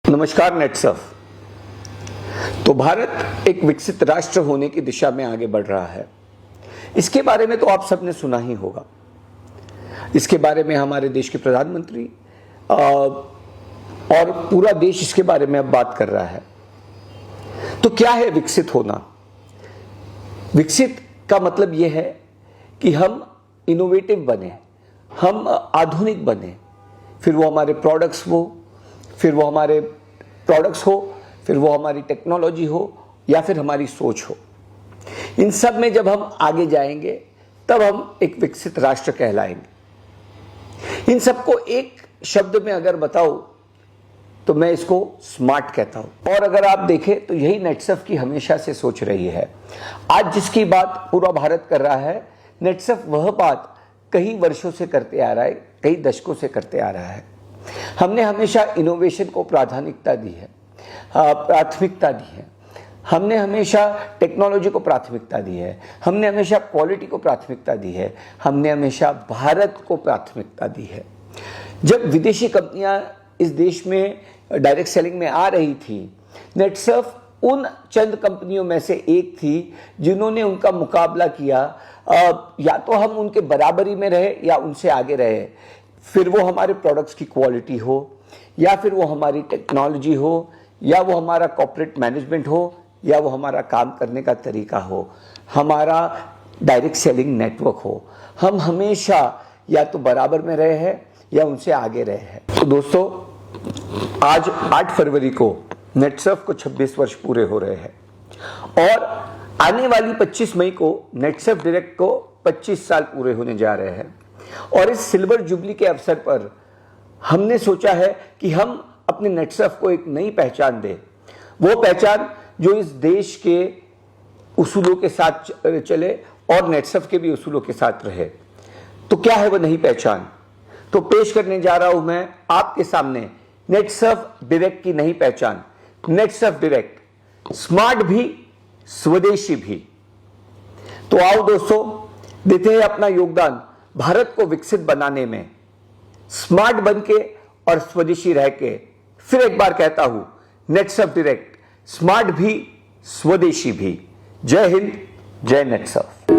नमस्कार नेटसर्फ। तो भारत एक विकसित राष्ट्र होने की दिशा में आगे बढ़ रहा है। इसके बारे में तो आप सबने सुना ही होगा। इसके बारे में हमारे देश के प्रधानमंत्री और पूरा देश इसके बारे में अब बात कर रहा है। तो क्या है विकसित होना? विकसित का मतलब यह है कि हम इनोवेटिव बने, हम आधुनिक बने, फिर वो हमारे प्रोडक्ट्स हो, फिर वो हमारी टेक्नोलॉजी हो या फिर हमारी सोच हो। इन सब में जब हम आगे जाएंगे तब हम एक विकसित राष्ट्र कहलाएंगे। इन सबको एक शब्द में अगर बताओ तो मैं इसको स्मार्ट कहता हूं। और अगर आप देखें तो यही नेटसर्फ की हमेशा से सोच रही है। आज जिसकी बात पूरा भारत कर रहा है, नेटसर्फ वह बात कई वर्षों से करते आ रहा है, कई दशकों से करते आ रहा है। हमने हमेशा इनोवेशन को प्राथमिकता दी है। हमने हमेशा टेक्नोलॉजी को प्राथमिकता दी है। हमने हमेशा क्वालिटी को प्राथमिकता दी है। हमने हमेशा भारत को प्राथमिकता दी है। जब विदेशी कंपनियां इस देश में डायरेक्ट सेलिंग में आ रही थी, नेटसर्फ उन चंद कंपनियों में से एक थी जिन्होंने उनका मुकाबला किया। या तो हम उनके बराबरी में रहे या उनसे आगे रहे। फिर वो हमारे प्रोडक्ट्स की क्वालिटी हो, या फिर वो हमारी टेक्नोलॉजी हो, या वो हमारा कॉर्पोरेट मैनेजमेंट हो, या वो हमारा काम करने का तरीका हो, हमारा डायरेक्ट सेलिंग नेटवर्क हो। हम हमेशा या तो बराबर में रहे हैं या उनसे आगे रहे हैं। तो दोस्तों, आज 8 फरवरी को नेटसर्फ को 26 वर्ष पूरे हो रहे हैं और आने वाली 25 मई को नेटसर्फ डायरेक्ट को 25 साल पूरे होने जा रहे हैं। और इस सिल्वर जुबली के अवसर पर हमने सोचा है कि हम अपने नेटसर्फ को एक नई पहचान दें। वो पहचान जो इस देश के उसूलों के साथ चले और नेटसर्फ के भी उसूलों के साथ रहे। तो क्या है वो नई पहचान? तो पेश करने जा रहा हूं मैं आपके सामने नेटसर्फ डायरेक्ट की नई पहचान। नेटसर्फ डायरेक्ट, स्मार्ट भी, स्वदेशी भी। तो आओ दोस्तों, देते हैं अपना योगदान भारत को विकसित बनाने में। स्मार्ट बनके और स्वदेशी रह के, फिर एक बार कहता हूं, नेटसर्फ डायरेक्ट, स्मार्ट भी, स्वदेशी भी। जय हिंद, जय नेटसर्फ।